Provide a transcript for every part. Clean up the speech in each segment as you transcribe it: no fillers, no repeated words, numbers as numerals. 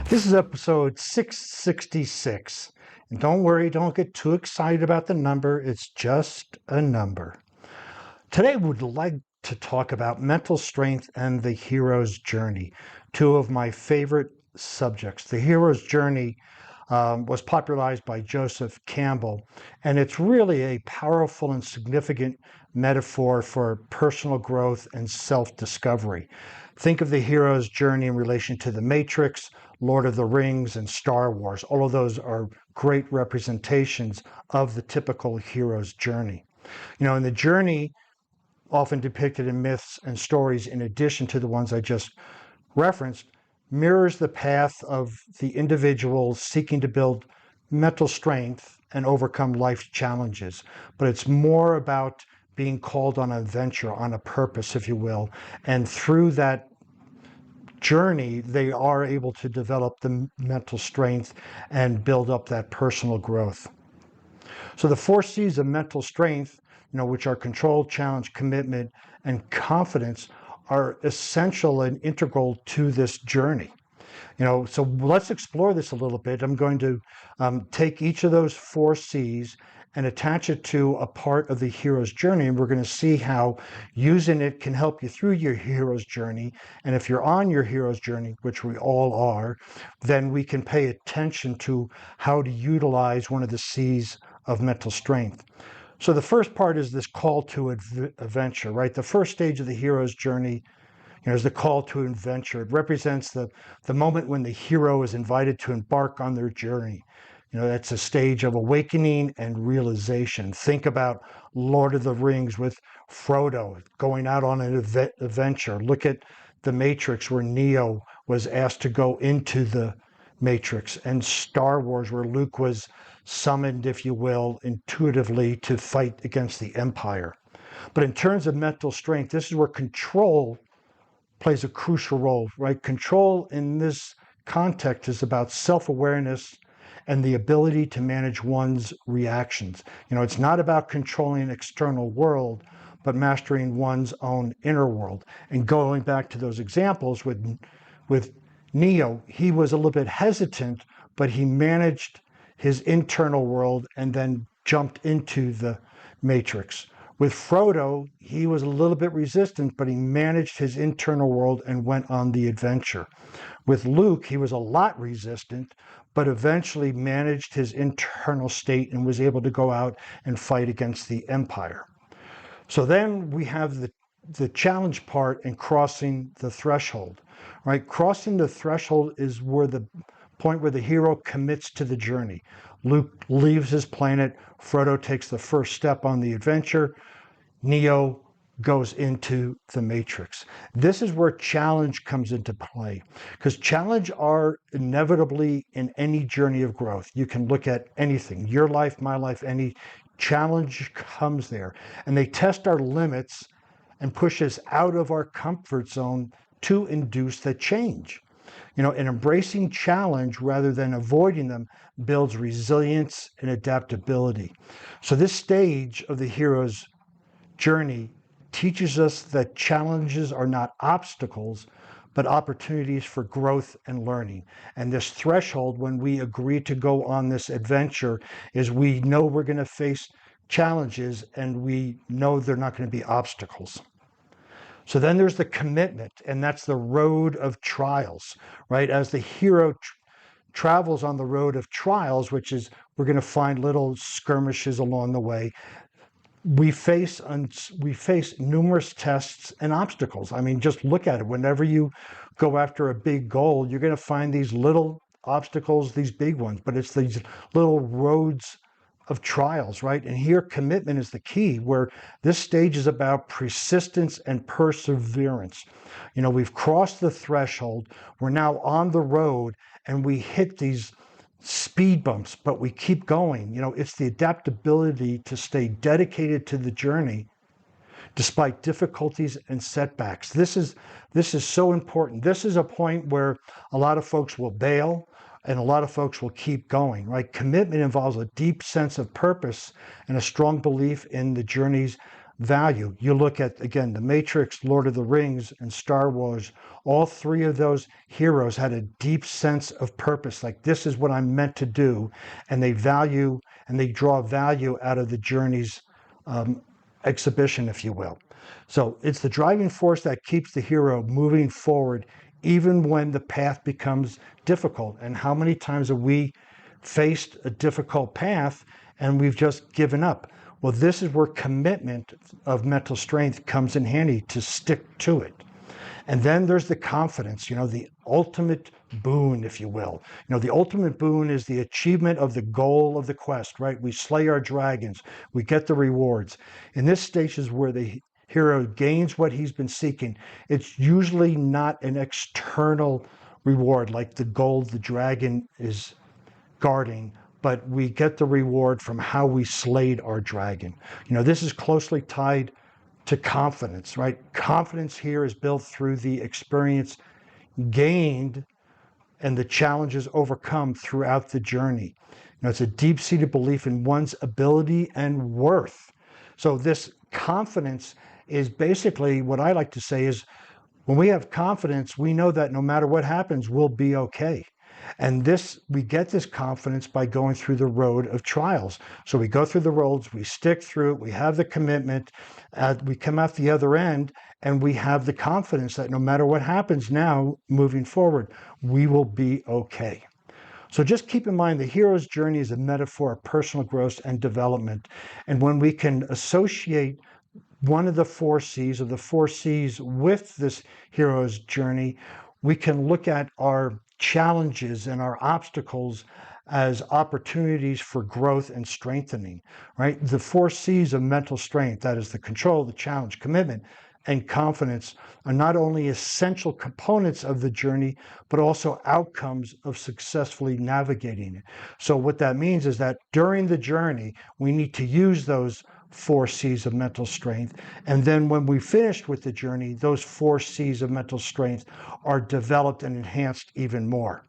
This is episode 666. And don't worry, don't get too excited about the number. It's just a number. Today, we'd like to talk about mental strength and the hero's journey, two of my favorite subjects. The hero's journey was popularized by Joseph Campbell, and it's really a powerful and significant metaphor for personal growth and self-discovery. Think of the hero's journey in relation to The Matrix, Lord of the Rings, and Star Wars. All of those are great representations of the typical hero's journey. In the journey, often depicted in myths and stories, in addition to the ones I just referenced, mirrors the path of the individual seeking to build mental strength and overcome life's challenges. But it's more about being called on a venture, on a purpose, if you will. And through that journey, they are able to develop the mental strength and build up that personal growth. So the 4 C's of mental strength, which are control, challenge, commitment, and confidence, are essential and integral to this journey. So let's explore this a little bit. I'm going to take each of those 4 C's and attach it to a part of the hero's journey. And we're going to see how using it can help you through your hero's journey. And if you're on your hero's journey, which we all are, then we can pay attention to how to utilize one of the C's of mental strength. So the first part is this call to adventure, right? The first stage of the hero's journey is the call to adventure. It represents the moment when the hero is invited to embark on their journey. That's a stage of awakening and realization. Think about Lord of the Rings with Frodo going out on an adventure. Look at The Matrix, where Neo was asked to go into the Matrix, and Star Wars, where Luke was summoned, if you will, intuitively to fight against the Empire. But in terms of mental strength, this is where control plays a crucial role, right? Control in this context is about self-awareness and the ability to manage one's reactions. It's not about controlling an external world, but mastering one's own inner world. And going back to those examples with Neo, he was a little bit hesitant, but he managed his internal world and then jumped into the Matrix. With Frodo, he was a little bit resistant, but he managed his internal world and went on the adventure. With Luke, he was a lot resistant, but eventually managed his internal state and was able to go out and fight against the Empire. So then we have the challenge part and crossing the threshold, right? Crossing the threshold is where the point where the hero commits to the journey. Luke leaves his planet. Frodo takes the first step on the adventure. Neo goes into the Matrix. This is where challenge comes into play, because challenge are inevitably in any journey of growth. You can look at anything, your life, my life, any challenge comes there. And they test our limits and push us out of our comfort zone to induce the change. And embracing challenge rather than avoiding them builds resilience and adaptability. So this stage of the hero's journey teaches us that challenges are not obstacles, but opportunities for growth and learning. And this threshold, when we agree to go on this adventure, is we know we're going to face challenges and we know they're not going to be obstacles. So then there's the commitment, and that's the road of trials, right? As the hero travels on the road of trials, which is we're going to find little skirmishes along the way, we face numerous tests and obstacles. I mean, just look at it. Whenever you go after a big goal, you're going to find these little obstacles, these big ones, but it's these little roads of trials, right? And here commitment is the key, where this stage is about persistence and perseverance. We've crossed the threshold. We're now on the road and we hit these speed bumps, but we keep going. It's the adaptability to stay dedicated to the journey despite difficulties and setbacks. This is so important. This is a point where a lot of folks will bail and a lot of folks will keep going, right? Commitment involves a deep sense of purpose and a strong belief in the journey's value. You look at, again, The Matrix, Lord of the Rings, and Star Wars. All three of those heroes had a deep sense of purpose, like this is what I'm meant to do, and they value and they draw value out of the journey's exhibition, if you will. So it's the driving force that keeps the hero moving forward even when the path becomes difficult. And how many times have we faced a difficult path and we've just given up? Well, this is where commitment of mental strength comes in handy, to stick to it. And then there's the confidence, the ultimate boon, if you will. The ultimate boon is the achievement of the goal of the quest, right? We slay our dragons, we get the rewards. In this stage is where the hero gains what he's been seeking. It's usually not an external reward like the gold the dragon is guarding, but we get the reward from how we slayed our dragon. This is closely tied to confidence, right? Confidence here is built through the experience gained and the challenges overcome throughout the journey. It's a deep-seated belief in one's ability and worth. So this confidence is basically, what I like to say is, when we have confidence, we know that no matter what happens, we'll be okay. And we get this confidence by going through the road of trials. So we go through the roads, we stick through it, we have the commitment, we come out the other end, and we have the confidence that no matter what happens now, moving forward, we will be okay. So just keep in mind, the hero's journey is a metaphor of personal growth and development. And when we can associate one of the 4 C's, or the 4 C's, with this hero's journey, we can look at our challenges and our obstacles as opportunities for growth and strengthening, right? The 4 C's of mental strength, that is the control, the challenge, commitment, and confidence, are not only essential components of the journey, but also outcomes of successfully navigating it. So what that means is that during the journey, we need to use those 4 C's of mental strength. And then when we finished with the journey, those 4 C's of mental strength are developed and enhanced even more.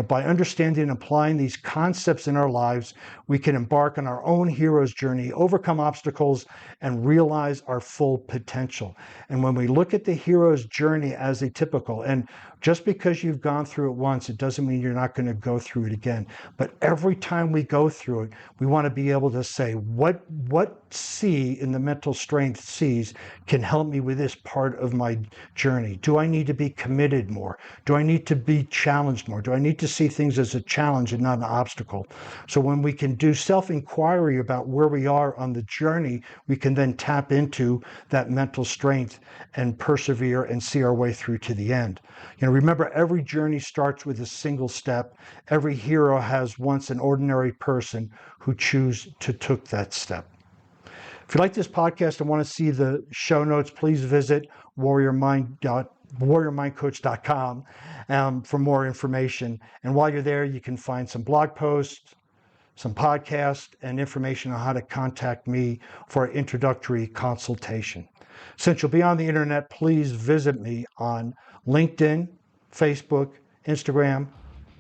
By understanding and applying these concepts in our lives, we can embark on our own hero's journey, overcome obstacles, and realize our full potential. And when we look at the hero's journey as atypical, and just because you've gone through it once, it doesn't mean you're not going to go through it again. But every time we go through it, we want to be able to say, what C in the mental strength C's can help me with this part of my journey? Do I need to be committed more? Do I need to be challenged more? Do I need to see things as a challenge and not an obstacle? So when we can do self-inquiry about where we are on the journey, we can then tap into that mental strength and persevere and see our way through to the end. Remember, every journey starts with a single step. Every hero has once an ordinary person who took that step. If you like this podcast and want to see the show notes, please visit warriormindcoach.com for more information. And while you're there, you can find some blog posts, some podcasts, and information on how to contact me for an introductory consultation. Since you'll be on the internet, please visit me on LinkedIn, Facebook, Instagram,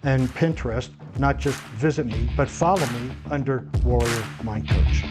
and Pinterest. Not just visit me, but follow me under Warrior Mind Coach.